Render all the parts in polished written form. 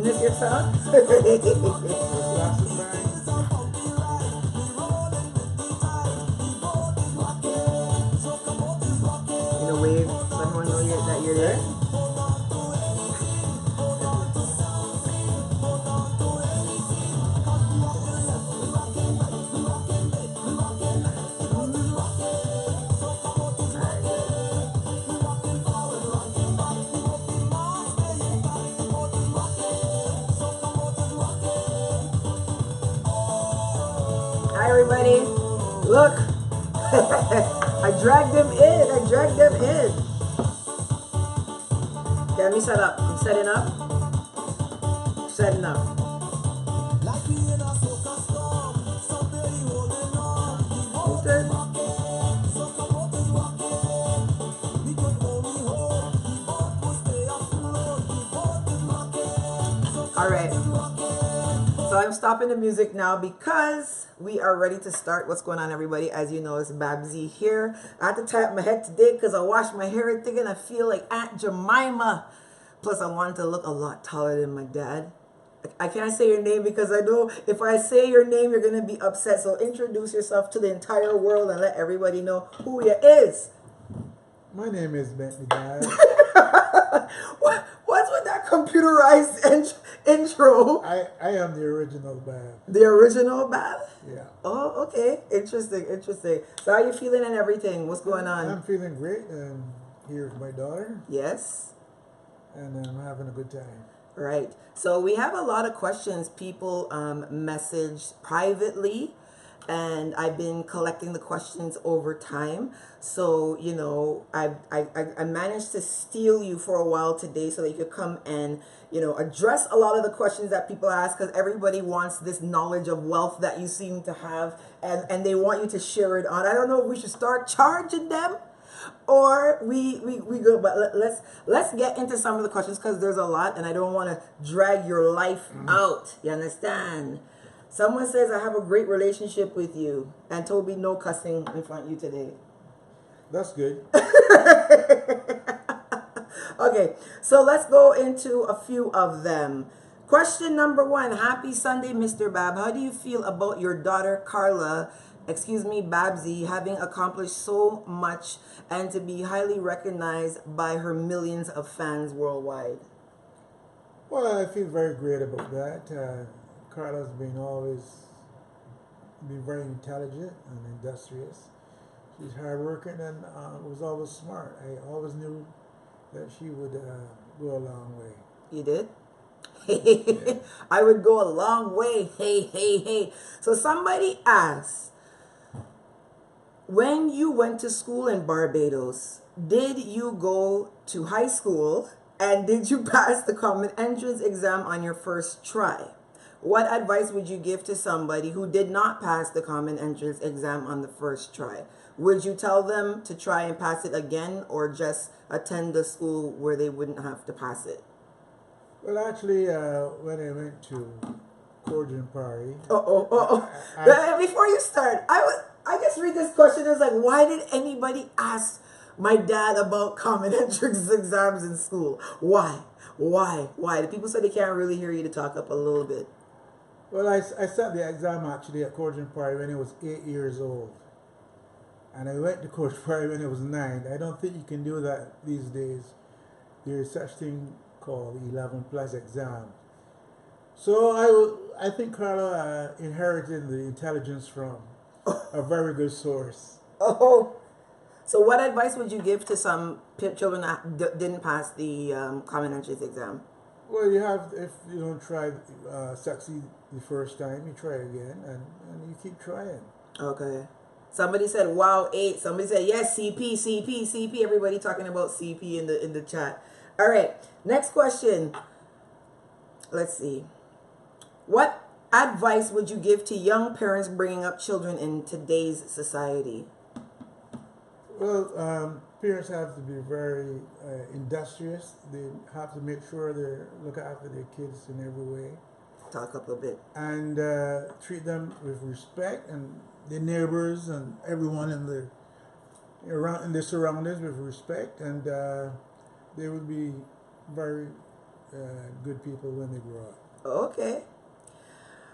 Witness yourself. In a wave, so everyone know that you're there. Hi everybody. Look. I dragged them in. I dragged them in. Okay, let me set up. I'm setting up. Setting up. Okay. All right. So I'm stopping the music now because we are ready to start. What's going on, everybody? As you know, it's Babbzy here. I had to tie up my head today because I washed my hair and thinking I feel like Aunt Jemima. Plus, I wanted to look a lot taller than my dad. I can't say your name because I know if I say your name, you're going to be upset. So introduce yourself to the entire world and let everybody know who you is. My name is Bentley Dad. What's with that computerized intro? I am the original Bab. The original Bab? Yeah. Oh, okay. Interesting, interesting. So how are you feeling and everything? What's going on? I'm feeling great. Here's my daughter. Yes. And I'm having a good time. Right. So we have a lot of questions people messaged privately, and I've been collecting the questions over time. So, you know, I managed to steal you for a while today so that you could come and, you know, address a lot of the questions that people ask, because everybody wants this knowledge of wealth that you seem to have, and they want you to share it on. I don't know if we should start charging them or we go, but let's get into some of the questions because there's a lot and I don't want to drag your life out. You understand? Someone says, I have a great relationship with you and told me no cussing in front of you today. That's good. Okay, so let's go into a few of them. Question number 1. Happy Sunday, Mr. Bab. How do you feel about your daughter Carla, Babbzy, having accomplished so much and to be highly recognized by her millions of fans worldwide? Well, I feel very great about that. Carla's always been very intelligent and industrious. She's hardworking and was always smart. I always knew that she would go a long way. You did? Yeah. I would go a long way. Hey. So somebody asked, when you went to school in Barbados, did you go to high school and did you pass the common entrance exam on your first try? What advice would you give to somebody who did not pass the common entrance exam on the first try? Would you tell them to try and pass it again or just attend the school where they wouldn't have to pass it? Well, actually, when I went to Cordian Party... Before you start, I just read this question. It's like, why did anybody ask my dad about common entrance exams in school? Why? The people said they can't really hear you to talk up a little bit. Well, I sat the exam actually at Cordian Party when I was 8 years old. And I went to Cordian Party when I was 9. I don't think you can do that these days. There is such thing called 11 plus exam. So I think Carla inherited the intelligence from a very good source. Oh, so what advice would you give to some children that didn't pass the common entrance exam? Well, if you don't try succeed the first time, you try again and you keep trying. Okay. Somebody said, wow, 8. Somebody said, yes, CP. Everybody talking about CP in the chat. All right. Next question. Let's see. What advice would you give to young parents bringing up children in today's society? Well, parents have to be very industrious. They have to make sure they look after their kids in every way. Talk up a bit. And treat them with respect, and their neighbors and everyone in their surroundings with respect, and they will be very good people when they grow up. Okay.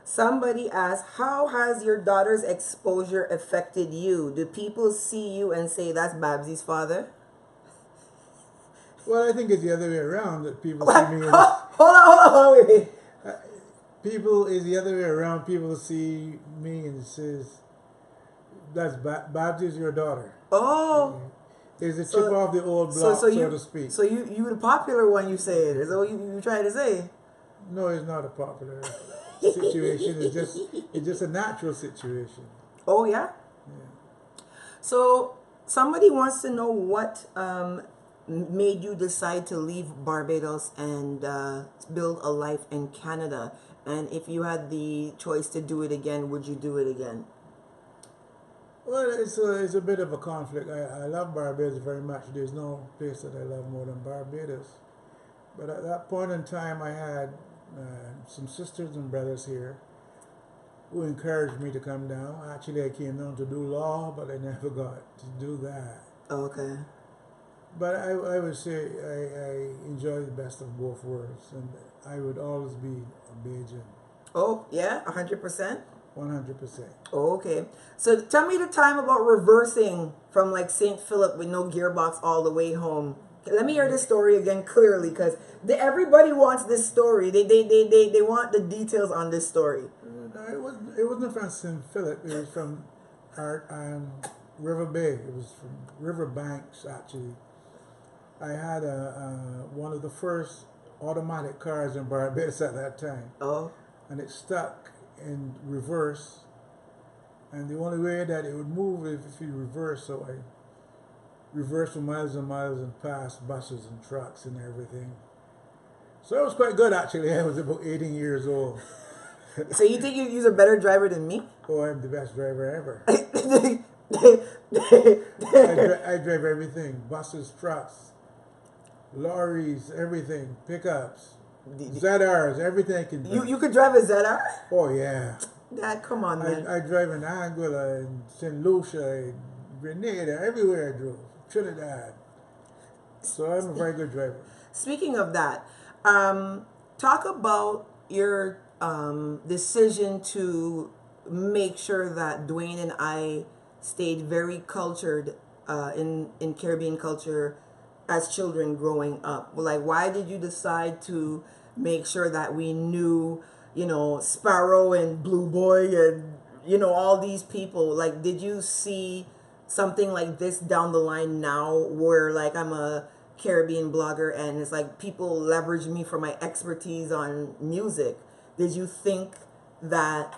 Somebody asked, how has your daughter's exposure affected you? Do people see you and say that's Babsy's father? Well, I think it's the other way around that people see What? me and Hold on, wait. people is the other way around. People see me and says, "That's Babbzy's your daughter." Oh, Is a chip so off the old block, so to speak. so you the popular one. You say it. Is that what you trying to say? No, it's not a popular situation. It's just a natural situation. Oh yeah. Yeah. So somebody wants to know what made you decide to leave Barbados and build a life in Canada, and if you had the choice to do it again, would you do it again? Well, it's a bit of a conflict. I love Barbados very much. There's no place that I love more than Barbados. But at that point in time, I had some sisters and brothers here who encouraged me to come down. Actually, I came down to do law, but I never got to do that. Okay. But I would say I enjoy the best of both worlds, and I would always be a Bajan. Oh yeah, 100%. 100%. Okay. So tell me the time about reversing from like St. Philip with no gearbox all the way home. Let me hear this story again clearly, because everybody wants this story. They want the details on this story. No, it wasn't from St. Philip. It was from our River Bay. It was from River Banks, actually. I had one of the first automatic cars in Barbados at that time. Oh. And it stuck in reverse. And the only way that it would move is if you reverse. So I reversed for miles and miles and passed buses and trucks and everything. So it was quite good, actually. I was about 18 years old. So you think you're a better driver than me? Oh, I'm the best driver ever. I I drive everything. Buses, trucks, lorries, everything. Pickups, ZRs, everything I can drive. You could drive a ZR? Oh, yeah. Dad, come on, man. I drive in Anguilla and St. Lucia and Grenada, everywhere I drove. Trinidad. So I'm a very good driver. Speaking of that, talk about your decision to make sure that Dwayne and I stayed very cultured in Caribbean culture as children growing up. Like, why did you decide to make sure that we knew, Sparrow and Blue Boy and, all these people? Like, did you see something like this down the line now where, like, I'm a Caribbean blogger and it's like people leverage me for my expertise on music? Did you think that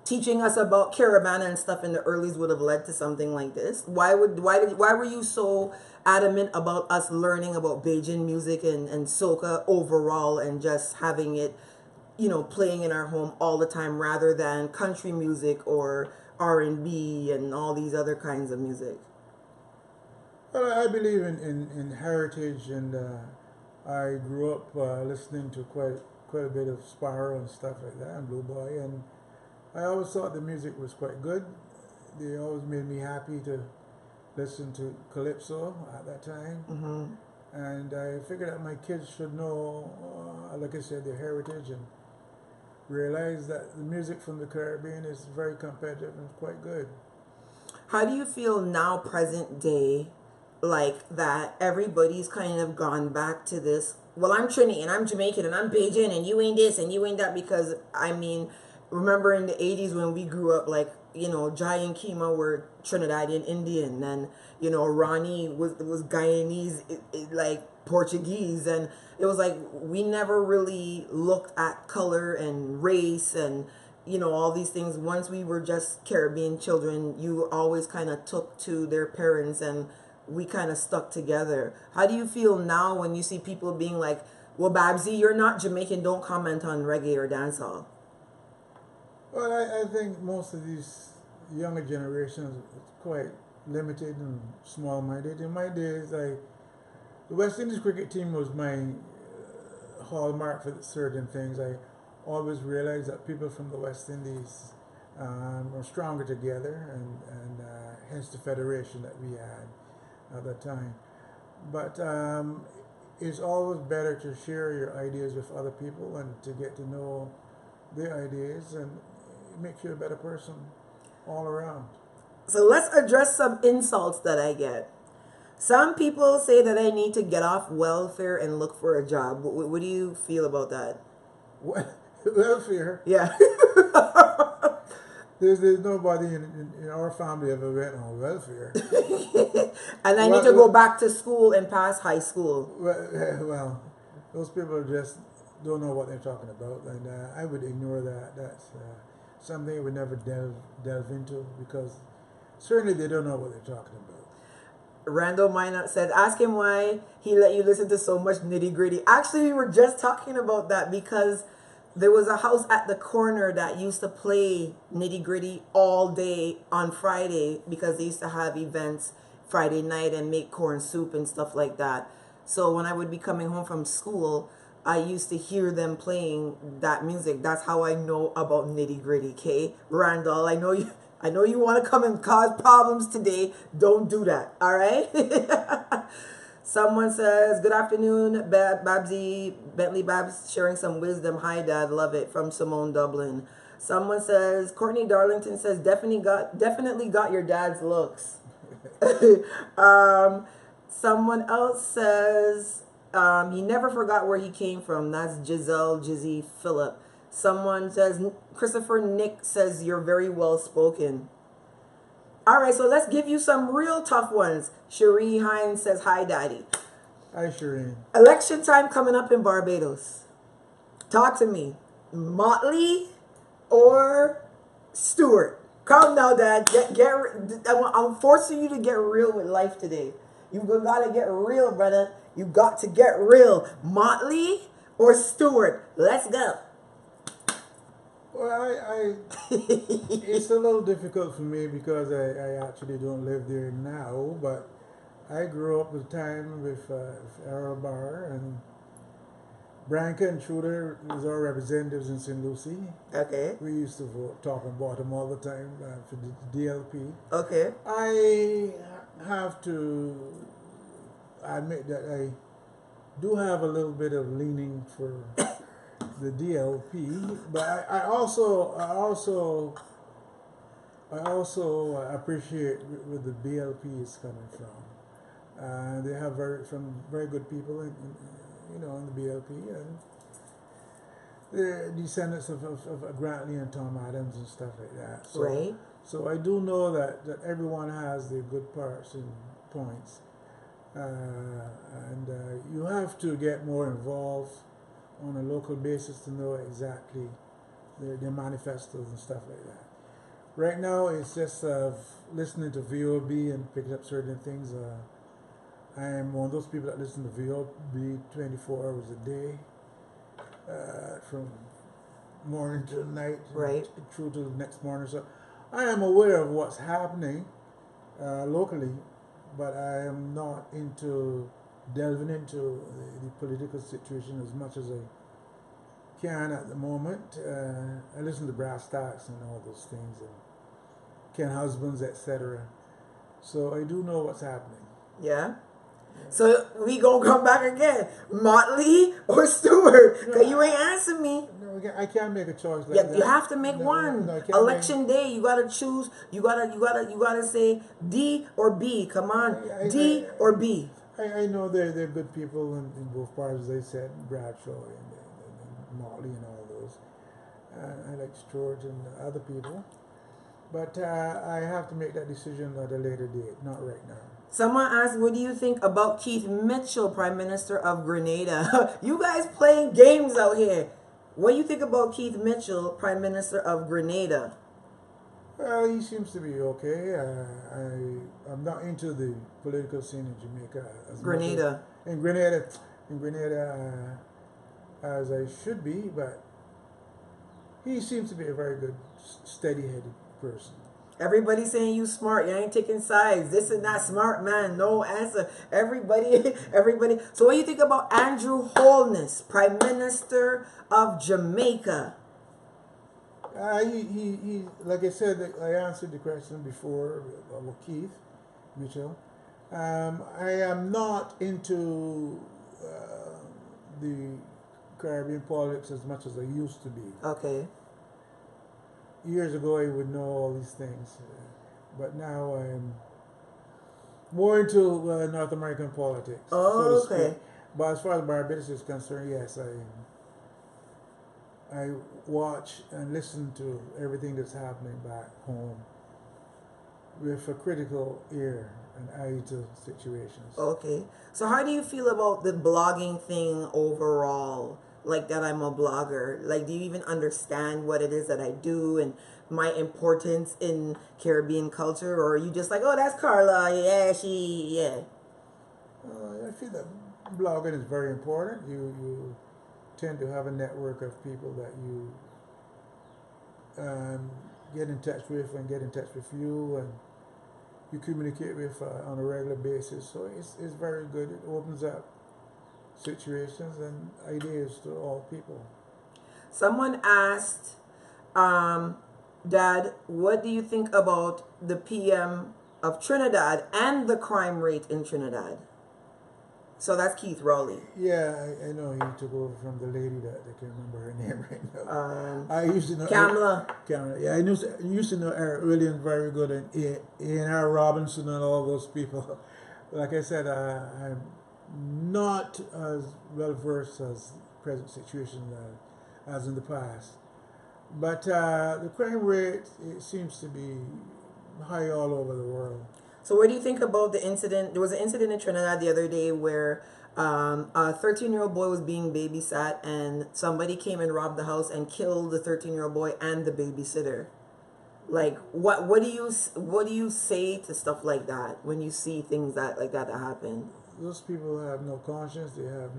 teaching us about Caravana and stuff in the earlys would have led to something like this? Why were you so adamant about us learning about Bajan music and soca overall and just having it, playing in our home all the time rather than country music or R&B and all these other kinds of music? Well, I believe in heritage, and I grew up listening to quite a bit of Sparrow and stuff like that, and Blue Boy, and I always thought the music was quite good. They always made me happy to listen to Calypso at that time. Mm-hmm. And I figured that my kids should know, like I said, their heritage and realize that the music from the Caribbean is very competitive and quite good. How do you feel now, present day, like that everybody's kind of gone back to this, well, I'm Trini and I'm Jamaican and I'm Bajan and you ain't this and you ain't that? Because, I mean, remember in the 80s when we grew up, like, Jai and Kima were Trinidadian Indian, and, Ronnie was Guyanese, like Portuguese, and it was like we never really looked at color and race and, all these things. Once we were just Caribbean children, you always kind of took to their parents and we kind of stuck together. How do you feel now when you see people being like, well, Babbzy, you're not Jamaican, don't comment on reggae or dancehall? Well, I think most of these younger generations are quite limited and small-minded. In my days, the West Indies cricket team was my hallmark for certain things. I always realized that people from the West Indies were stronger together, and hence the federation that we had at that time. But it's always better to share your ideas with other people and to get to know their ideas, and it makes you a better person all around. So let's address some insults that I get. Some people say that I need to get off welfare and look for a job. What do you feel about that? Welfare. Yeah. There's nobody in our family ever went on welfare. And I need to go back to school and pass high school. Well, those people just don't know what they're talking about, and I would ignore that. That's something I would never delve into, because certainly they don't know what they're talking about. Randall Minot said, ask him why he let you listen to so much nitty gritty. Actually, we were just talking about that because there was a house at the corner that used to play nitty gritty all day on Friday because they used to have events Friday night and make corn soup and stuff like that. So when I would be coming home from school, I used to hear them playing that music. That's how I know about nitty gritty, okay? Randall, I know you want to come and cause problems today. Don't do that, all right? Someone says, good afternoon, Babbzy, Bentley Babs, sharing some wisdom. Hi, Dad, love it, from Simone Dublin. Someone says, Courtney Darlington says, definitely got your dad's looks. Someone else says, he never forgot where he came from. That's Giselle Jizzy Phillip. Someone says, Christopher Nick says, you're very well spoken. All right, so let's give you some real tough ones. Cherie Hines says, hi, Daddy. Hi, Shireen. Election time coming up in Barbados. Talk to me. Motley or Stewart? Come now, Dad. I'm forcing you to get real with life today. You gotta get real, brother. You got to get real. Motley or Stewart? Let's go. Well, it's a little difficult for me because I actually don't live there now, but I grew up with time with Errol Barr, and Branca and Truder was our representatives in St. Lucie. Okay. We used to talk about them all the time for the DLP. Okay. I have to admit that I do have a little bit of leaning for the DLP, but I also appreciate where the BLP is coming from. They have some very good people in the BLP, and they're descendants of Grantley and Tom Adams and stuff like that. So, right. So I do know that everyone has their good parts and points, and you have to get more involved on a local basis to know exactly their manifestos and stuff like that. Right now, it's just listening to VOB and picking up certain things. I am one of those people that listen to VOB 24 hours a day, from morning to night, right, through to the next morning. So I am aware of what's happening locally, but I am not into delving into the political situation as much as I can at the moment. I listen to brass tacks and all those things, and Ken Husbands, etc. So I do know what's happening. Yeah. So we gonna come back again. Motley or Stewart? Because you ain't answering me. No, I can't make a choice like that. You have to make one. No, Election day, you gotta choose. You gotta say D or B. Come on, D or B. I know they're good people in both parties. They said Bradshaw and Motley and all those. I like Stewart and other people. But I have to make that decision at a later date, not right now. Someone asked, what do you think about Keith Mitchell, Prime Minister of Grenada? You guys playing games out here. What do you think about Keith Mitchell, Prime Minister of Grenada? Well, he seems to be okay. I'm not into the political scene in Jamaica as Grenada. In Grenada, as I should be, but he seems to be a very good, steady-headed person. Everybody saying you smart. You ain't taking sides. This is not smart, man. No answer. Everybody. So what do you think about Andrew Holness, Prime Minister of Jamaica? He like I said, I answered the question before about Keith Mitchell. I am not into the Caribbean politics as much as I used to be. Okay. Years ago, I would know all these things, but now I'm more into North American politics, so to Oh, speak. okay. But as far as Barbados is concerned, yes, I watch and listen to everything that's happening back home with a critical ear and eye to situations. Okay. So how do you feel about the blogging thing overall? Like that I'm a blogger. Like do you even understand what it is that I do and my importance in Caribbean culture, or are you just like, oh, that's Carla, yeah, yeah. I feel that blogging is very important. You tend to have a network of people that you get in touch with and get in touch with you, and you communicate with on a regular basis. So it's very good. It opens up situations and ideas to all people. Someone asked, Dad, what do you think about the PM of Trinidad and the crime rate in Trinidad? So that's Keith Rowley. Yeah, I know he took over from the lady that I can't remember her name right now. I used to know Kamala. Kamala. Yeah, I used to know Eric Williams very good, and Ian R. Robinson and all those people. Like I said, I'm not as well versed as the present situation as in the past. But the crime rate, it seems to be high all over the world. So what do you think about the incident? There was an incident in Trinidad the other day where a 13-year-old boy was being babysat and somebody came and robbed the house and killed the 13-year-old boy and the babysitter. Like what do you say to stuff like that when you see things that happen? Those people have no conscience. They have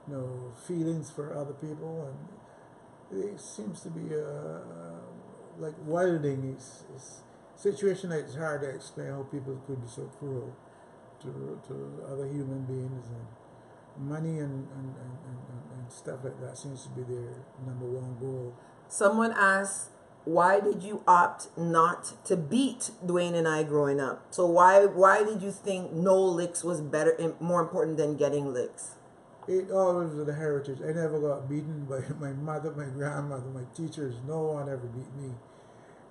no feelings for other people, and it seems to be like wilding. It's situation that it's hard to explain how people could be so cruel to other human beings, and money and stuff like that seems to be their number one goal. Someone asked, why did you opt not to beat Dwayne and I growing up? So why did you think no licks was better and more important than getting licks? It always was the heritage. I never got beaten by my mother, my grandmother, my teachers. No one ever beat me.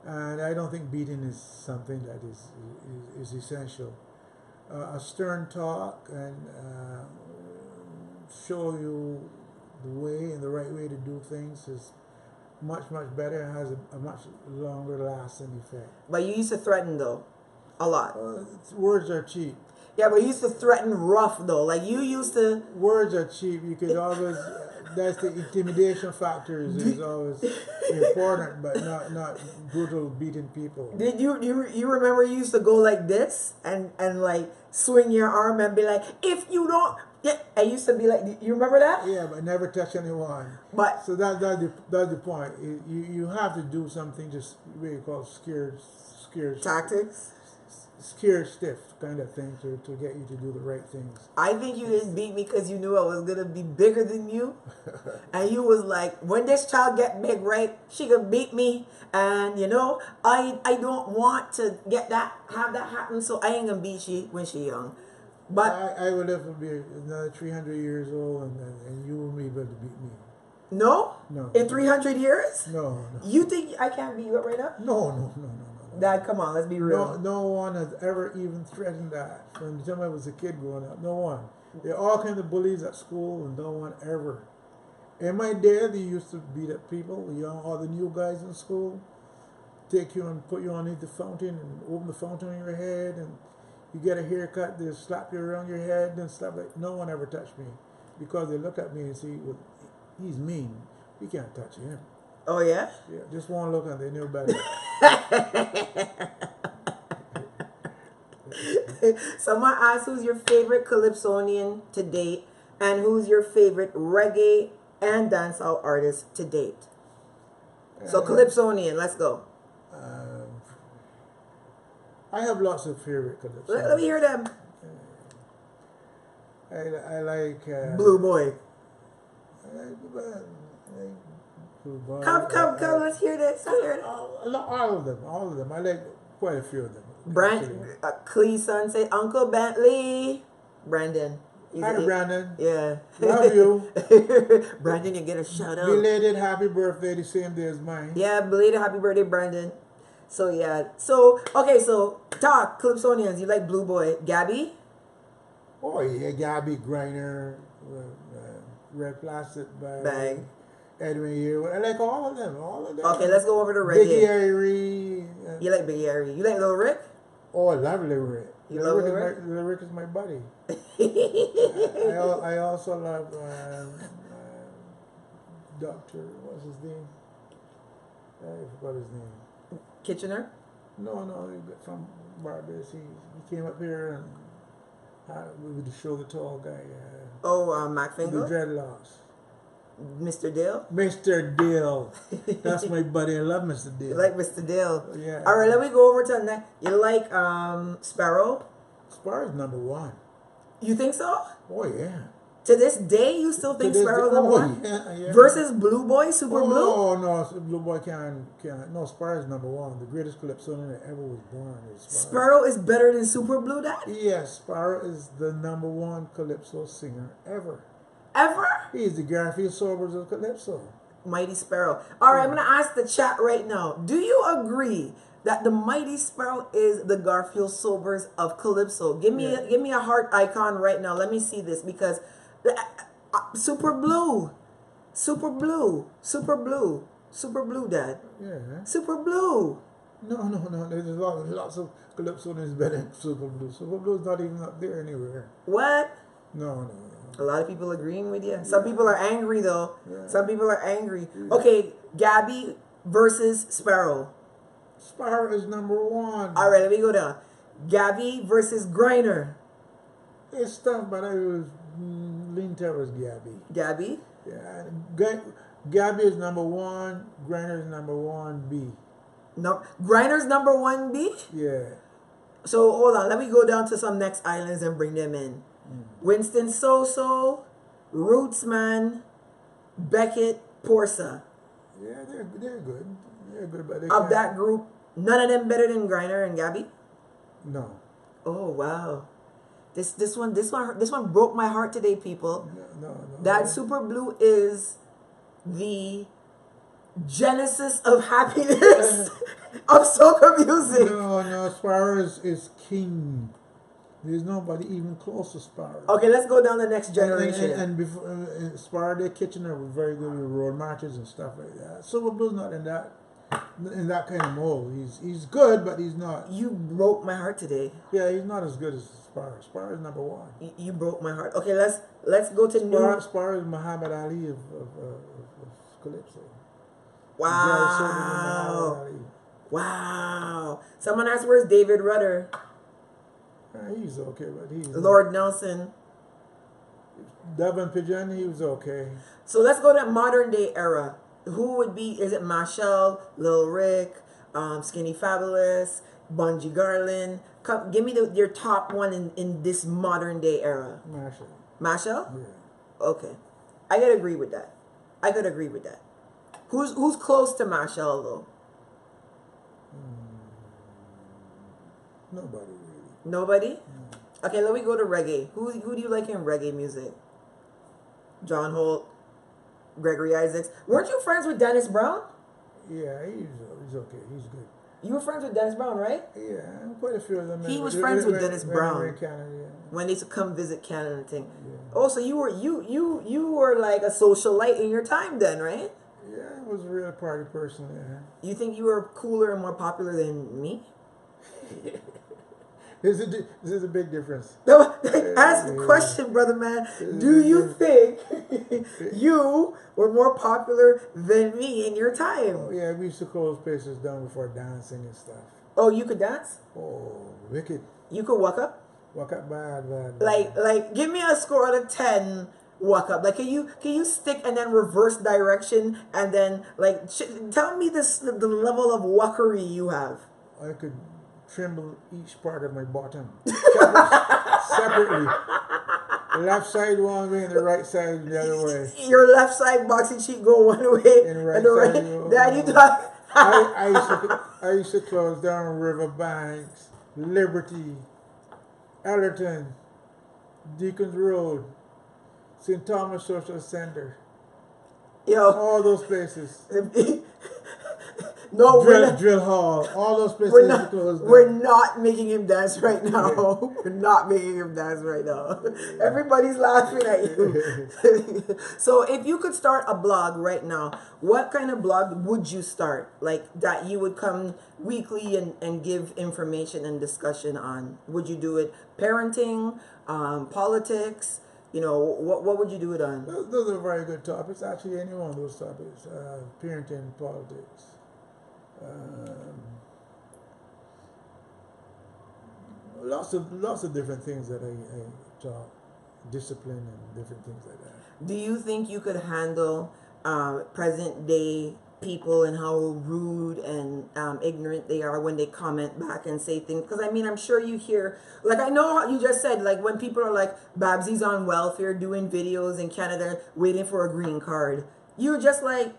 And I don't think beating is something that is essential. A stern talk and show you the way and the right way to do things is much better and has a much longer lasting effect. But you used to threaten though, a lot. Words are cheap. Yeah, but you used to threaten rough though. Like you used to. Words are cheap. You could always. That's the intimidation factor is always important, but not brutal beating people. Did you remember you used to go like this and like swing your arm and be like, if you don't, yeah, I used to be like, you remember that? Yeah, but never touch anyone. But so that's the point. You have to do something just really called scared tactics. Scared stiff kind of thing to get you to do the right things. I think you didn't beat me because you knew I was gonna be bigger than you, and you was like, when this child get big, right, she gonna beat me, and you know, I don't want to have that happen, so I ain't gonna beat she when she young. But I would live to be another 300 years old, and you will be able to beat me. No, in 300 years. No. You think I can't beat you up right now? No. Dad, come on, let's be real. No one has ever even threatened that. From the time I was a kid growing up, no one. There are all kinds of bullies at school, and no one ever. In my day, they used to beat up people, all the new guys in school, take you and put you underneath the fountain and open the fountain on your head, and you get a haircut, they slap you around your head and stuff like. No one ever touched me because they look at me and see, well, he's mean. We can't touch him. Oh yeah? Yeah, just one look and they knew better. Someone asked who's your favorite Calypsonian to date and who's your favorite reggae and dancehall artist to date. So Calypsonian, let's go. I have lots of favorite Calypsonians. Let me hear them. I like Blue Boy. Blue Boy. Come, let's hear this. All of them. I like quite a few of them. Cleeson say Uncle Bentley. Brandon. Hi, Brandon. Yeah. Love you. Brandon, you get a shout out. Belated happy birthday the same day as mine. Yeah, belated happy birthday, Brandon. So yeah. So okay, so talk, Calypsonians, you like Blue Boy. Gabby? Oh yeah, Gabby Griner, Red Plastic Bag. Edwin here. I like all of them. All of them. Okay, let's go over to Biggie reggae. Irie. You like Biggie Airy. You like Lil Rick? Oh, I love Lil Rick. You love Lil Rick? Lil Rick is my buddy. I also love Doctor. What's his name? I forgot his name. Kitchener? No, from Barbados. He came up here and we would show the tall guy. Oh, Mac with Fingal? the dreadlocks. Mr. Dale? Mr. Dill. That's my buddy. I love Mr. Dill. You like Mr. Dale? Yeah. Alright, let me go over to the next. You like Sparrow? Sparrow's number one. You think so? Oh yeah. To this day, you still think Sparrow's number one? Yeah. Versus Blue Boy, Super Blue? Oh no, Blue Boy can't. No, Sparrow's number one. The greatest calypsonian that ever was born is Sparrow. Sparrow is better than Super Blue, Dad? Yes, Sparrow is the number one calypso singer ever. Ever? He's the Garfield Sobers of calypso. Mighty Sparrow. Alright, I'm going to ask the chat right now. Do you agree that the Mighty Sparrow is the Garfield Sobers of calypso? Give me a heart icon right now. Let me see this because Super Blue, Dad. Yeah. Super Blue. No. There's lots of calypsonians better than Super Blue. Super Blue's not even up there anywhere. What? No. A lot of people agreeing with you. Some people are angry though. Yeah. Some people are angry. Okay, Gabby versus Sparrow. Sparrow is number one. All right, let me go down. Gabby versus Griner. It's tough, but I was lean towards Gabby. Gabby. Yeah, Gabby is number one. Griner is number one B. No, Griner's number 1B. Yeah. So hold on, let me go down to some next islands and bring them in. Winston Soso, Rootsman, Beckett, Porsa. Yeah, they're good. They're good, but they Of that group, none of them better than Griner and Gabby. No. Oh wow, this one broke my heart today, people. No. That Super Blue is the genesis of happiness of soca music. No. Sparrow is king. There's nobody even close to Sparrow. Okay, let's go down the next generation. And before Sparrow, their Kitchener was very good with road marches and stuff like that. Silver Blue's not in that kind of mold. He's good, but he's not. You broke my heart today. Yeah, he's not as good as Sparrow. Sparrow is number one. You broke my heart. Okay, let's go to Sparrow is Muhammad Ali of calypso. Wow. Wow. Someone asked, where's David Rudder? He's okay, but he's Lord Nelson. Devin Pigeon, he was okay. So let's go to modern day era. Who would be, is it Marshall, Lil Rick, Skinny Fabulous, Bungie Garland? Give me your top one in this modern day era. Marshall? Yeah. Okay. I could agree with that. Who's close to Marshall though? Nobody really. Nobody? Okay, let me go to reggae. Who do you like in reggae music? John Holt, Gregory Isaacs. Weren't you friends with Dennis Brown? Yeah, he's okay. He's good. You were friends with Dennis Brown, right? Yeah, quite a few of them. He was friends with Dennis Brown in Canada, yeah. when they used to come visit Canada and thing. Yeah. Oh, so you were like a socialite in your time then, right? Yeah, I was a real party person. Yeah. You think you were cooler and more popular than me? This is a big difference. No, ask the question, brother man. Do you think you were more popular than me in your time? Oh, yeah, we used to close places down before dancing and stuff. Oh, you could dance? Oh, wicked. You could walk up? Walk up bad. Like, give me a score out of 10. Walk up. Like, can you stick and then reverse direction and then like tell me the level of walkery you have. I could tremble each part of my bottom separately. The left side one way and the right side the other way. Your left side boxing cheek go one way and the right and the right. side Dad, you talk. I used to close down Riverbanks, Liberty, Ellerton, Deacons Road, St. Thomas Social Center, Yo, all those places. no, Drill Hall, all those we're places not, closed we're down. not making him dance right now. We're not making him dance right now. Everybody's laughing at you. So if you could start a blog right now, what kind of blog would you start? Like that you would come weekly and give information and discussion on? Would you do it parenting, politics? What would you do it on? Those are very good topics. Actually, any one of those topics, parenting, politics, lots of different things that I taught, discipline and different things like that. Do you think you could handle present day people and how rude and ignorant they are when they comment back and say things? Because I mean, I'm sure you hear, like, I know how you just said, like, when people are like, Babbzy's on welfare doing videos in Canada waiting for a green card. You're just like,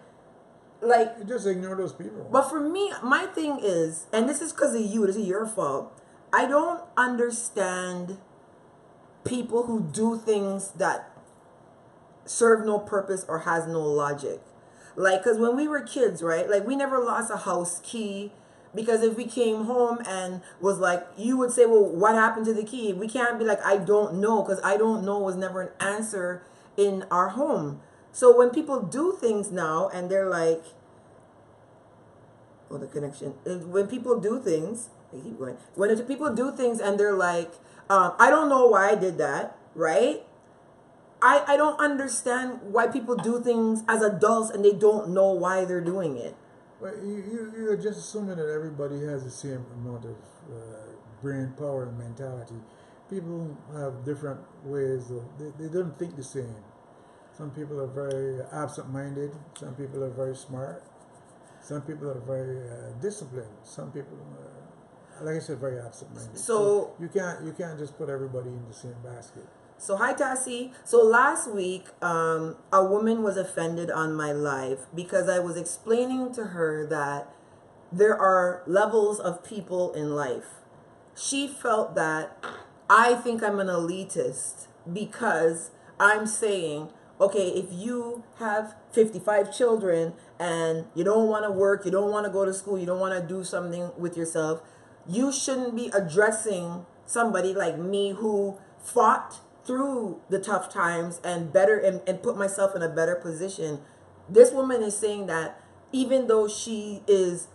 You just ignore those people. but for me, my thing is, and this is because of you, this is your fault. I don't understand people who do things that serve no purpose or has no logic. Like, because when we were kids, right, like we never lost a house key, because if we came home and was like, you would say, well, what happened to the key? We can't be like, I don't know, because I don't know was never an answer in our home. So when people do things now and they're like, oh, the connection, when people do things, I keep going, when people do things and they're like, I don't know why I did that, right? I don't understand why people do things as adults and they don't know why they're doing it. Well, you're just assuming that everybody has the same amount of brain power and mentality. People have different ways of, they don't think the same. Some people are very absent-minded. Some people are very smart. Some people are very disciplined. Some people are, like I said, very absent-minded. So you can't just put everybody in the same basket. So hi Tassie. So last week, a woman was offended on my live because I was explaining to her that there are levels of people in life. She felt that I think I'm an elitist because I'm saying, okay, if you have 55 children and you don't want to work, you don't want to go to school, you don't want to do something with yourself, you shouldn't be addressing somebody like me who fought through the tough times and put myself in a better position. This woman is saying that even though she is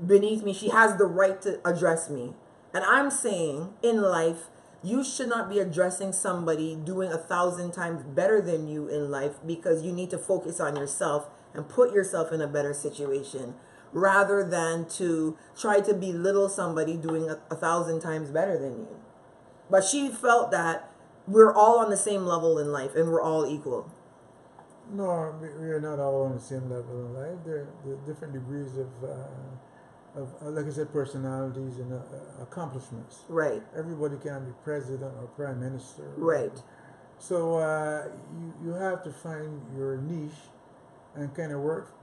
beneath me, she has the right to address me. And I'm saying in life, you should not be addressing somebody doing 1,000 times better than you in life, because you need to focus on yourself and put yourself in a better situation rather than to try to belittle somebody doing 1,000 times better than you. But she felt that we're all on the same level in life and we're all equal. No, we are not all on the same level in life. There are different degrees of like I said, personalities and accomplishments. Right. Everybody can be president or prime minister. Right. So you have to find your niche and kind of work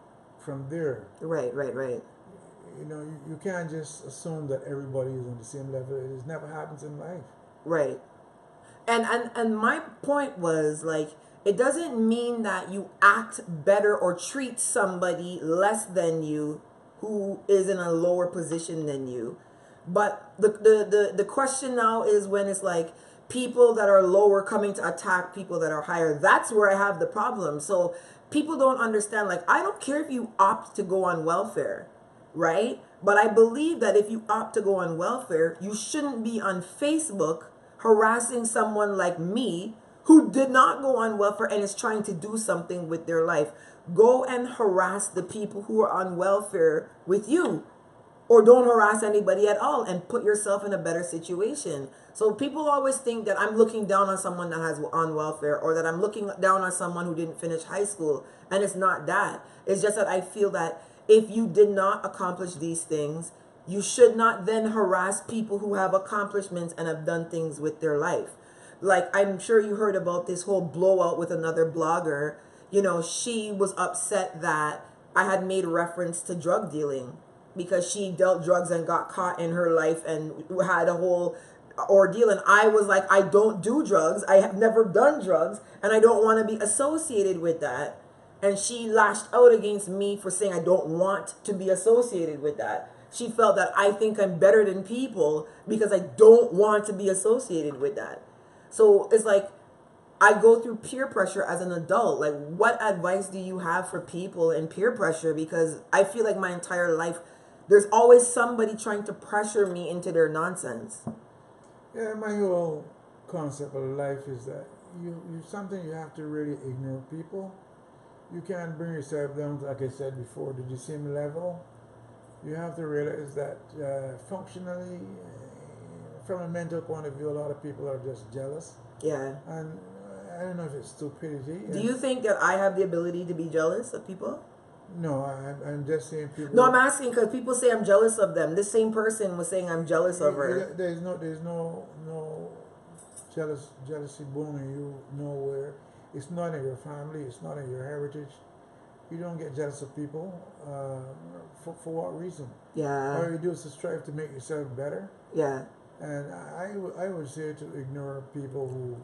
from there. Right. You know, you can't just assume that everybody is on the same level. It just never happens in life. Right. And my point was, like, it doesn't mean that you act better or treat somebody less than you who is in a lower position than you. But the question now is when it's like people that are lower coming to attack people that are higher. That's where I have the problem. So people don't understand, like, I don't care if you opt to go on welfare, right? But I believe that if you opt to go on welfare, you shouldn't be on Facebook harassing someone like me who did not go on welfare and is trying to do something with their life. Go and harass the people who are on welfare with you, or don't harass anybody at all and put yourself in a better situation. So people always think that I'm looking down on someone that has on welfare, or that I'm looking down on someone who didn't finish high school, and it's not that. It's just that I feel that if you did not accomplish these things, you should not then harass people who have accomplishments and have done things with their life. Like, I'm sure you heard about this whole blowout with another blogger. You know, she was upset that I had made reference to drug dealing because she dealt drugs and got caught in her life and had a whole ordeal, and I was like, I don't do drugs, I have never done drugs, and I don't want to be associated with that. And she lashed out against me for saying I don't want to be associated with that. She felt that I think I'm better than people because I don't want to be associated with that. So it's like, I go through peer pressure as an adult. Like, what advice do you have for people in peer pressure? Because I feel like my entire life, there's always somebody trying to pressure me into their nonsense. Yeah, my whole concept of life is that you something you have to really ignore people. You can't bring yourself down to, like I said before, to the same level. You have to realize that functionally, from a mental point of view, a lot of people are just jealous. Yeah. And I don't know if it's stupidity. Do you think that I have the ability to be jealous of people? No, I'm just saying people. No, I'm asking because people say I'm jealous of them. This same person was saying I'm jealous of her. There's no jealousy bone in you nowhere. It's not in your family. It's not in your heritage. You don't get jealous of people. For what reason? Yeah. All you do is to strive to make yourself better. Yeah. And I would say to ignore people who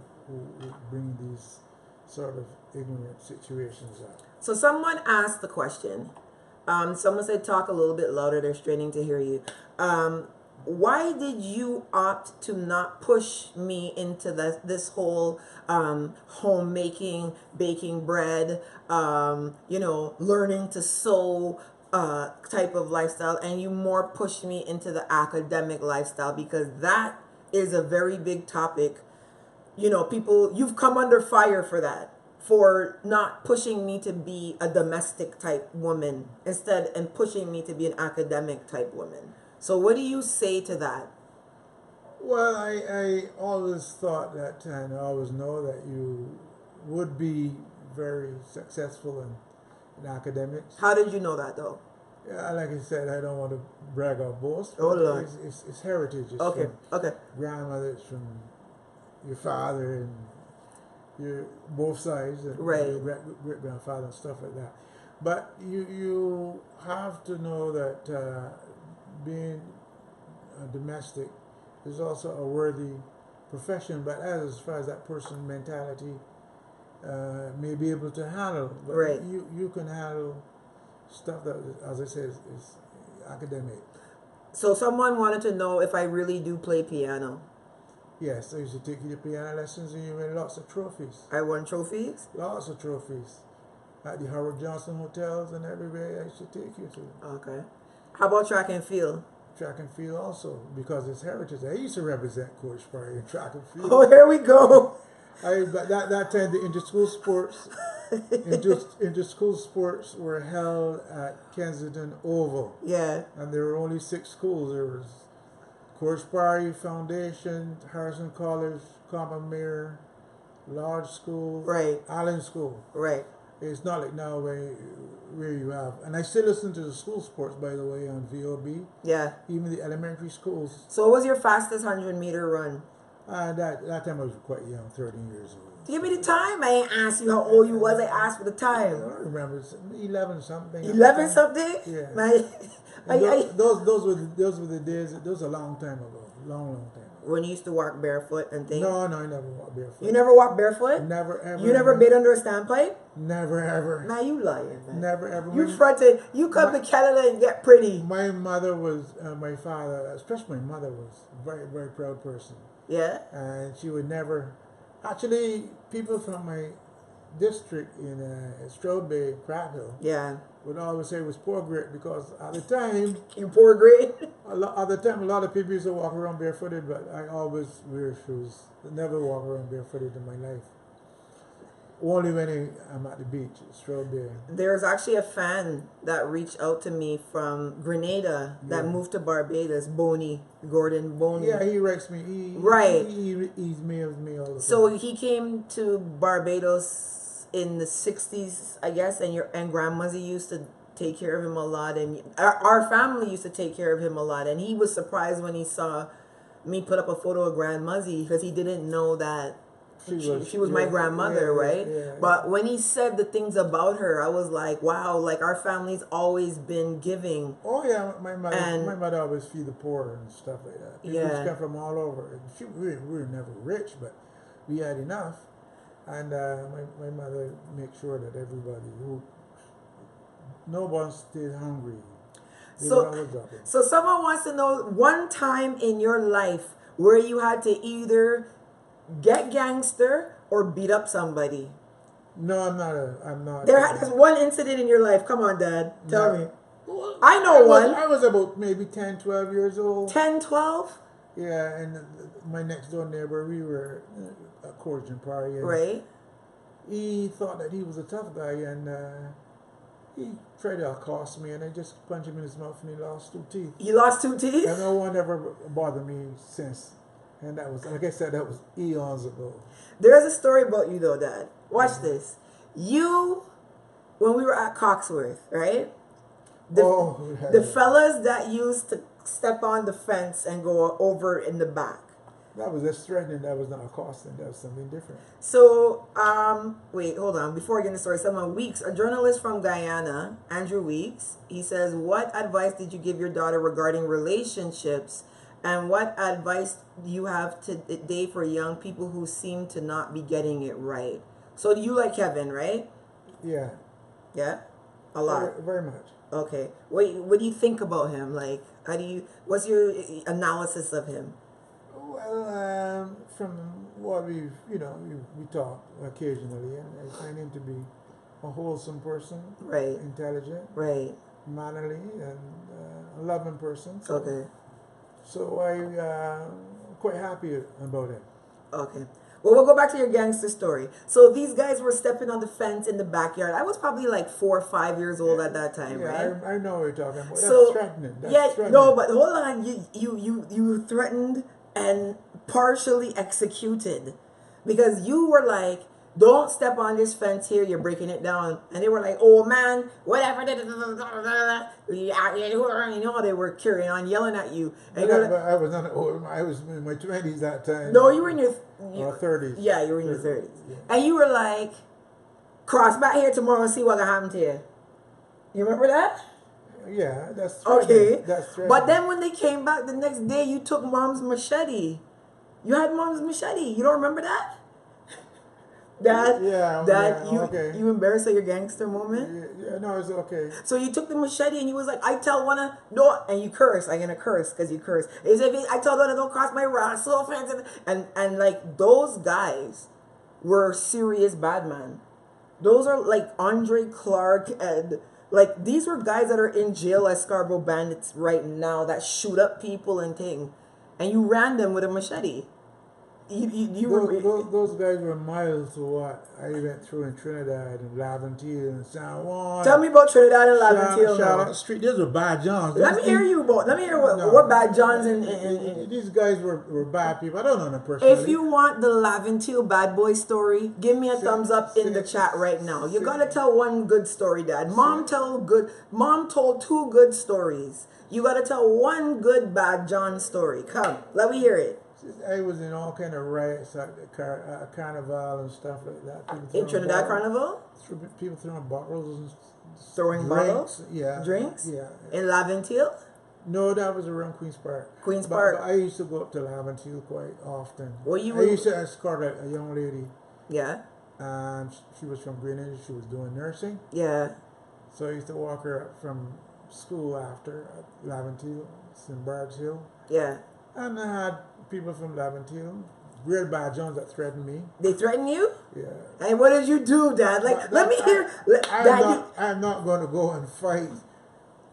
bring these sort of ignorant situations up. So someone asked the question. Someone said, talk a little bit louder. They're straining to hear you. Why did you opt to not push me into this whole homemaking, baking bread, learning to sew type of lifestyle, and you more pushed me into the academic lifestyle? Because that is a very big topic. People, you've come under fire for that, for not pushing me to be a domestic type woman instead and pushing me to be an academic type woman. So what do you say to that? Well, I always thought that, and I always know that you would be very successful in academics. How did you know that, though? Yeah, like I said, I don't want to brag or boast. Oh, Lord. It's heritage. It's Okay, from okay. grandmother, it's from your father and your both sides, and Right. your great grandfather and stuff like that. But you have to know that being domestic is also a worthy profession, but as far as that person's mentality may be able to handle, but Right. you can handle stuff that, as I said, is academic. So someone wanted to know if I really do play piano. Yes, I used to take you to piano lessons and you win lots of trophies. I won trophies? Lots of trophies. At the Howard Johnson hotels and everywhere I used to take you to. Okay. How about track and field? Track and field also, because it's heritage. I used to represent Coach Pryor in track and field. Oh, here we go. But that time the inter-school sports were held at Kensington Oval. Yeah. And there were only 6 schools. There was Coach Pryor Foundation, Harrison College, Commonmere, Lodge School, Right. Allen School. Right. It's not like now where you have, and I still listen to the school sports, by the way, on VOB. Yeah. Even the elementary schools. So what was your fastest 100-meter run? That time I was quite young, 13 years old. Give me the time. I ain't asked you how old you was. I asked for the I time. don't remember, 11 something. 11 something? Yeah. Those Those were the days. Those a long time ago. Long time ago. when you used to walk barefoot and things? No, I never walked barefoot. You never walked barefoot? Never ever. You never been under a standpipe? Never ever. Now you lying, man. Never ever. You fronted. You come to Canada and get pretty. My mother was, my father, especially my mother, was a very, very proud person. Yeah? And she would never, actually, people from my district in Stroud Bay, Crabhill, Yeah. would always say it was poor grit, because at the time, You poor grade? a lot of people used to walk around barefooted, but I always wear shoes. I never walk around barefooted in my life. Only when I'm at the beach, Stroud Bay. There's actually a fan that reached out to me from Grenada that moved to Barbados, Gordon Boney. Yeah, he writes me. He emails me all the time. So he came to Barbados in the 60s, I guess, and Grandmother used to take care of him a lot, and our family used to take care of him a lot, and he was surprised when he saw me put up a photo of Grandmother because he didn't know that she was my grandmother, right? Yeah. But when he said the things about her, I was like, wow, like our family's always been giving. Oh yeah, And my mother always feed the poor and stuff like that. People yeah, come from all over. We were never rich, but we had enough. And my mother made sure that everybody who no one stayed hungry. They would so always drop it. so someone wants to know one time in your life where you had to either get gangster or beat up somebody. No, I'm not. There's one incident in your life. Come on, Dad. Tell No. me. I know one. I was about maybe 10, 12 years old. 10, 12? Yeah, and my next door neighbor, we were a accordion party. And Right. he thought that he was a tough guy, and he tried to accost me, and I just punched him in his mouth, and he lost 2 teeth. You lost 2 teeth? And no one ever bothered me since. And that was, like I said, that was eons ago. There's a story about you, though, Dad. Watch this. You, when we were at Coxworth, right? The fellas that used to step on the fence and go over in the back. That was just threatening. That was not accosting. That was something different. So, wait, hold on. Before I get into the story, someone Weeks, a journalist from Guyana, Andrew Weeks, he says, what advice did you give your daughter regarding relationships? And what advice do you have today for young people who seem to not be getting it right? So you like Kevin, right? Yeah. Yeah? A lot. Very, very much. Okay. What do you think about him? Like, what's your analysis of him? Well, from what we talk occasionally, and I find him to be a wholesome person, Right. intelligent, Right. mannerly, and a loving person. So, Okay. So I'm quite happy about it. Okay. Well, we'll go back to your gangster story. So these guys were stepping on the fence in the backyard. I was probably like 4 or 5 years old at that time, Yeah, right? I know what you're talking about. So That's threatening. That's yeah, threatening. no, but hold on. You threatened and partially executed because you were like, don't step on this fence here, you're breaking it down. And they were like, oh man, whatever. You know how they were carrying on, yelling at you. And But I was not old. I was in my 20s that time. no, you were in your 30s. Yeah, you were in your 30s. Yeah. And you were like, cross back here tomorrow and see what can happen to you. You remember that? Yeah, that's threatening. Okay. That's threatening. But then when they came back the next day, you took mom's machete. You had mom's machete. You don't remember that? Dad, okay. you embarrassed at your gangster moment? Yeah, no, it's okay. So you took the machete and you was like, I tell one of, no, and you curse. I'm going to curse because you curse. Is if I tell one don't cross my road, so offensive. And like those guys were serious bad man. Those are like Andre Clark and like these were guys that are in jail as Scarborough Bandits right now that shoot up people and thing. And you ran them with a machete. Those guys were miles to what I went through in Trinidad and Laventille and San Juan. Tell me about Trinidad and Laventille. Charlotte Street. Those were bad Johns. Let me hear you about. Let me hear what bad Johns and these guys were bad people. I don't know them personally. If you want the Laventille bad boy story, give me a thumbs up in the chat right now. You gotta tell one good story, Dad. Mom told 2 good stories. You gotta tell one good bad John story. Come, let me hear it. I was in all kind of riots at the carnival and stuff like that. In Trinidad Carnival? People throwing bottles and throwing bottles? Yeah. Drinks? Yeah. In Laventille? No, that was around Queen's Park. Queen's Park. But I used to go up to Laventille quite often. Well, I used to escort a young lady. Yeah. She was from Greenwich. She was doing nursing. Yeah. So I used to walk her up from school after at Laventille. It's in Barb's Hill. Yeah. And I had people from Laventille, real bad Jones that threatened me. They threatened you? Yeah. And what did you do, Dad? Like, let me hear. I'm not going to go and fight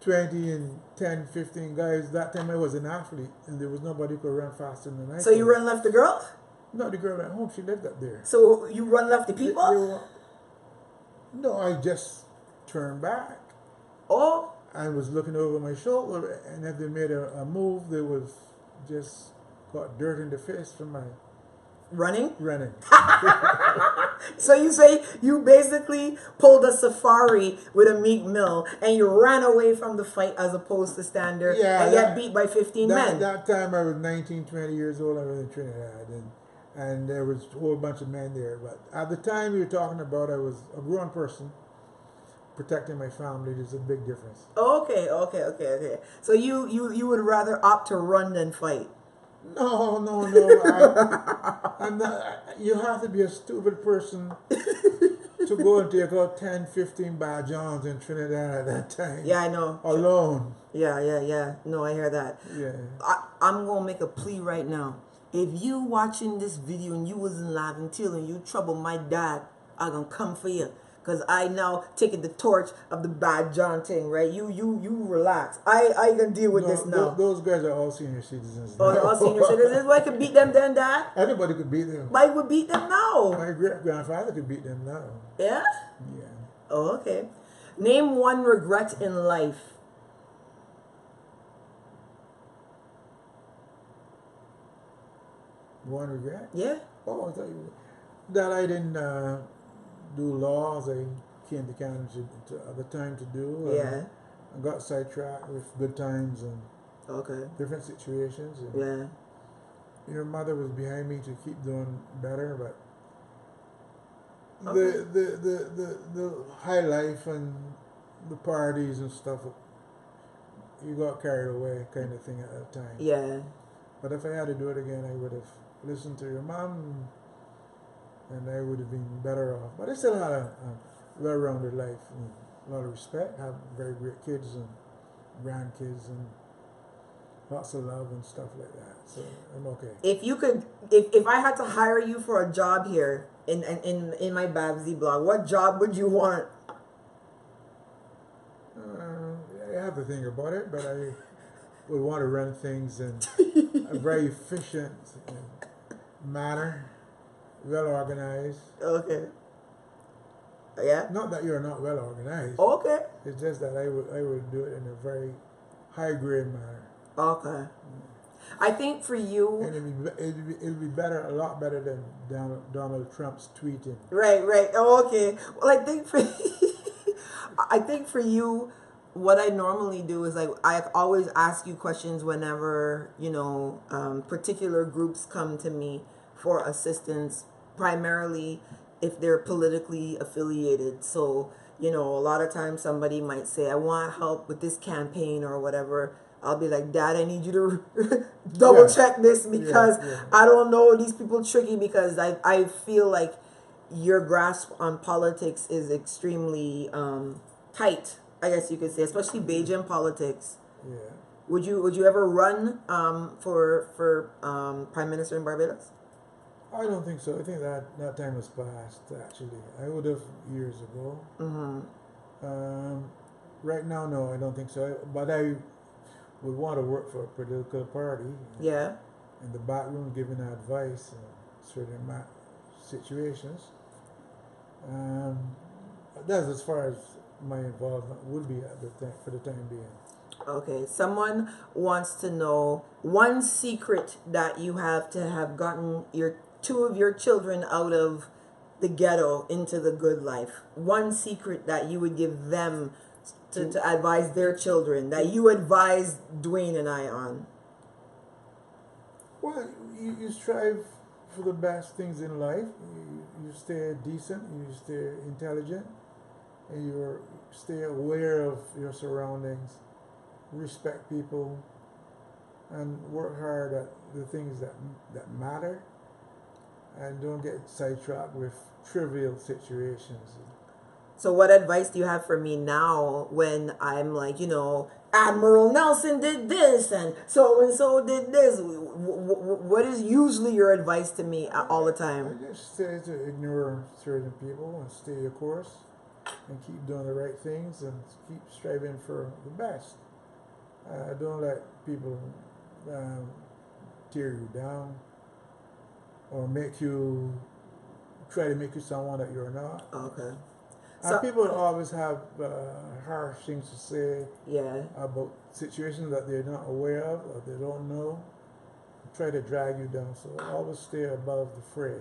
20 and 10, 15 guys. That time I was an athlete, and there was nobody who could run faster than I. So you run left the girl? No, the girl went home. She lived up there. So you run left the people? No, I just turned back. Oh. I was looking over my shoulder, and if they made a move, they was just got dirt in the face from my running. So you say you basically pulled a safari with a Meek Mill and you ran away from the fight as opposed to stand there and get beat by 15 men. That time I was 19, 20 years old. I was in Trinidad, and there was a whole bunch of men there. But at the time you're talking about, I was a grown person protecting my family. There's a big difference. Okay. So you would rather opt to run than fight? No. I'm not. You have to be a stupid person to go and take out 10, 15 bad Johns in Trinidad at that time. Yeah, I know. Alone. Yeah. No, I hear that. Yeah. I'm gonna make a plea right now. If you watching this video and you wasn't laughing till and you trouble my dad, I'm gonna come for you. Cause I now taking the torch of the bad John thing, right? You relax. I can deal with this now. Those guys are all senior citizens. Oh, they're all senior citizens. Why could beat them then, Dad? Anybody could beat them. Why would beat them now? My great grandfather could beat them now. Yeah. Yeah. Oh, okay. Name one regret in life. One regret? Yeah. Oh, I thought that I didn't do laws. I came to Canada to other time to do. Yeah. I got sidetracked with good times and Okay. different situations. And Yeah. your mother was behind me to keep doing better, but Okay. the high life and the parties and stuff, you got carried away, kind of thing at that time. Yeah. But if I had to do it again, I would have listened to your mom, and I would have been better off. But I still had a well-rounded life, and a lot of respect. I have very great kids and grandkids, and lots of love and stuff like that. So I'm okay. If you could, if I had to hire you for a job here in my Babbzy blog, what job would you want? I have to think about it, but I would want to run things in a very efficient manner, well organized. Okay. Yeah. Not that you're not well organized. Okay. It's just that I would do it in a very high grade manner. Okay. I think for you. And it'd be better, a lot better than Donald Trump's tweeting. Right. Oh, okay. Well, I think for you, what I normally do is I always ask you questions whenever particular groups come to me for assistance, primarily if they're politically affiliated. So a lot of times somebody might say, I want help with this campaign or whatever. I'll be like, Dad, I need you to double check this because I don't know, these people tricky, because I feel like your grasp on politics is extremely tight, I guess you could say, especially Bajan politics. Yeah. Would you ever run for Prime Minister in Barbados? I don't think so. I think that time was past, actually. I would have years ago. Mm-hmm. Right now, no, I don't think so. But I would want to work for a political party. Yeah. In the back room, giving advice in certain situations. That's as far as my involvement would be at the time, for the time being. Okay. Someone wants to know one secret that you have to have gotten two of your children out of the ghetto into the good life. One secret that you would give them to advise their children, that you advise Dwayne and I on. Well, you strive for the best things in life. You stay decent, you stay intelligent, and you stay aware of your surroundings, respect people, and work hard at the things that matter, and don't get sidetracked with trivial situations. So what advice do you have for me now when I'm like, Admiral Nelson did this and so did this? What is usually your advice to me all the time? I just say to ignore certain people and stay your course and keep doing the right things and keep striving for the best. Don't let people tear you down or try to make you someone that you're not. Okay. And people always have harsh things to say about situations that they're not aware of or they don't know. Try to drag you down. So always stay above the fray.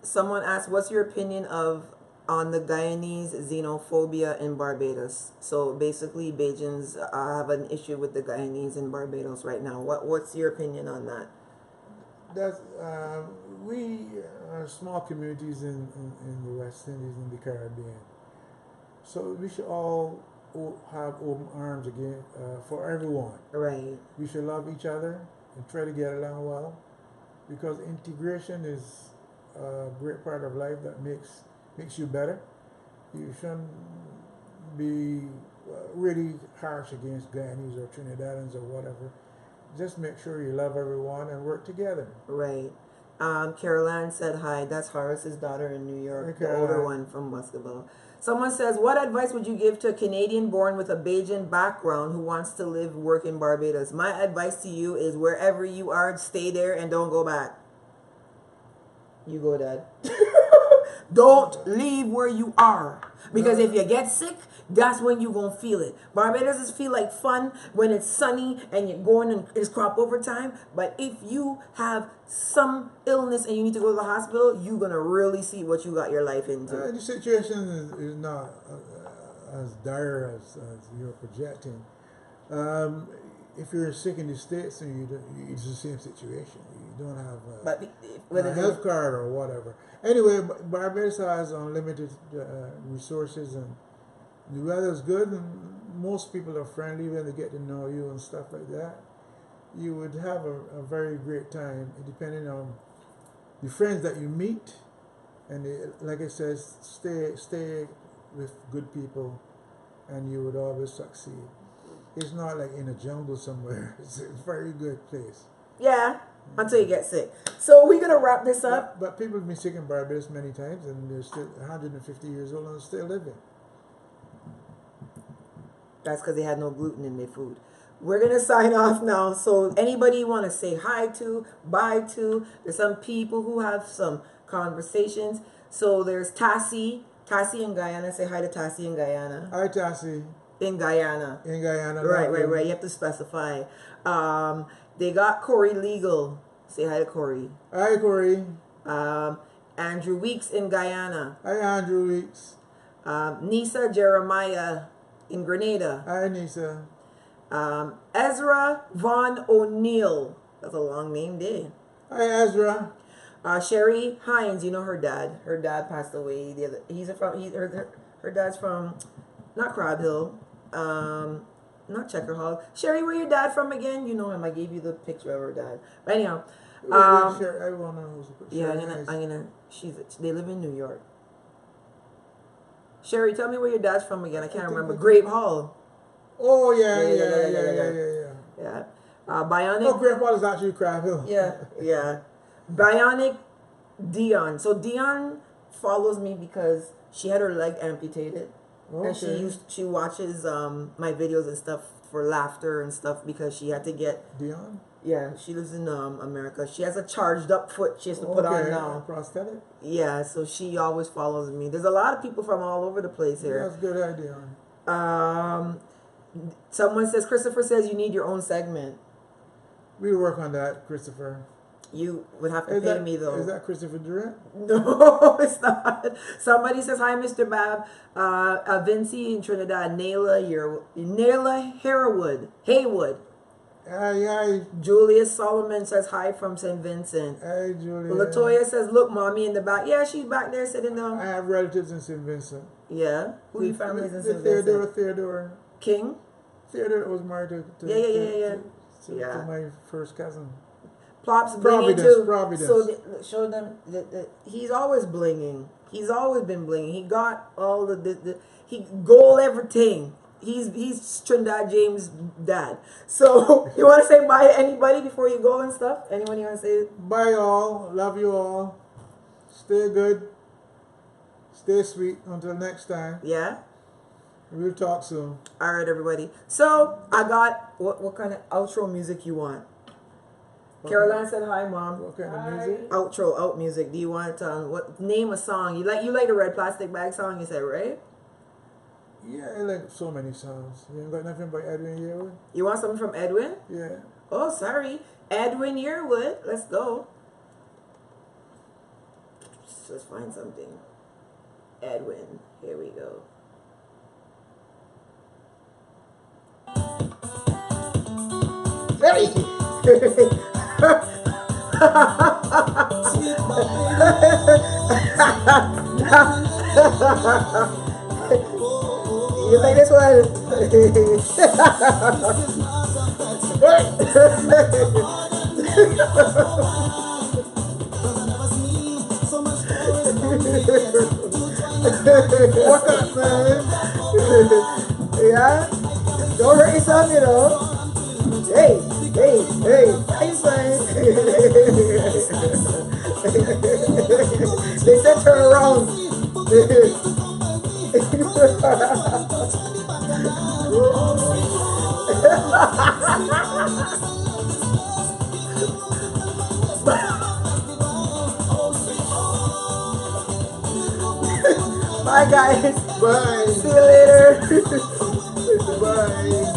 Someone asked, what's your opinion on the Guyanese xenophobia in Barbados? So basically, Bajans have an issue with the Guyanese in Barbados right now. What's your opinion on that? That's we are small communities in the West Indies and the Caribbean. So we should all have open arms again for everyone. Right. We should love each other and try to get along well, because integration is a great part of life that makes you better. You shouldn't be really harsh against Guyanese or Trinidadians or whatever. Just make sure you love everyone and work together. Right. Caroline said hi. That's Horace's daughter in New York, Hey, the older Caroline. one from Muscoville. Someone says, what advice would you give to a Canadian born with a Bajan background who wants to live, work in Barbados? My advice to you is wherever you are, stay there and don't go back. You go, Dad. Don't leave where you are. Because if you get sick, that's when you're going to feel it. Barbados is feel like fun when it's sunny and you're going and it's crop over time. But if you have some illness and you need to go to the hospital, you're going to really see what you got your life into. The situation is not as dire as you're projecting. If you're sick in the States, and it's the same situation. You don't have a health card or whatever. Anyway, Barbados has unlimited resources, and the weather's good, and most people are friendly when they get to know you and stuff like that. You would have a very great time, depending on the friends that you meet, and like I said, stay with good people, and you would always succeed. It's not like in a jungle somewhere. It's a very good place. Yeah, until you get sick. So we're going to wrap this up. But people have been sick in Barbados many times, and they're still 150 years old and still living. That's because they had no gluten in their food. We're going to sign off now. So anybody you want to say hi to, bye to, there's some people who have some conversations. So there's Tassie in Guyana. Say hi to Tassie in Guyana. Hi, Tassie. In Guyana. In Guyana. Right. You have to specify. They got Corey Legal. Say hi to Corey. Hi, Corey. Andrew Weeks in Guyana. Hi, Andrew Weeks. Nisa Jeremiah in Grenada. Hi, Nisa. Ezra Von O'Neill. That's a long name, day. Hi, Ezra. Sherry Hines, you know her dad. Her dad passed away. Her dad's from not Crab Hill, not Checker Hall. Sherry, where your dad from again? You know him. I gave you the picture of her dad. But anyhow, Sherry, I want to know who's yeah, they live in New York. Sherry, tell me where your dad's from again. I can't remember. Grape Hall. Oh yeah. Yeah. Bionic. Oh, Grape Hall is actually Crab Hill. Yeah. Bionic Dion. So Dion follows me because she had her leg amputated. Okay. And she watches my videos and stuff for laughter and stuff because she had to get Dion? Yeah, she lives in America. She has a charged up foot she has to put on now. Prosthetic? Yeah, so she always follows me. There's a lot of people from all over the place here. That's a good idea. Someone says, Christopher says you need your own segment. We'll work on that, Christopher. You would have to pay me though. Is that Christopher Durant? No, it's not. Somebody says, hi, Mr. Bab. Vinci in Trinidad. Nayla Haywood. Hi. Julius Solomon says, hi from St. Vincent. Hi, Julius. Latoya says, look, mommy in the back. Yeah, she's back there sitting down. I have relatives in St. Vincent. Yeah? Who your family's in St. Vincent? Theodore. King? Theodore was married to Yeah. my first cousin. Plops Providence. So show them that he's always blinging. He's always been blinging. He got all he goal everything. He's Trinidad James' dad. So you want to say bye to anybody before you go and stuff? Anyone you want to say? Bye all. Love you all. Stay good. Stay sweet. Until next time. Yeah. We'll talk soon. All right, everybody. So I got what kind of outro music you want? Okay. Caroline said hi, Mom. What kind of music? Out music. Do you want name a song? You like the Red Plastic Bag song? You said, right? Yeah, I like so many songs. You ain't got nothing by Edwin Yearwood? You want something from Edwin? Yeah. Oh, sorry. Edwin Yearwood. Let's go. Let's find something. Edwin. Here we go. Hey! You like this one? What up, man? Yeah? Don't hurt yourself, you know. Hey, hey, hey, nice one. They said turn around. Bye, guys. Bye. See you later. Bye.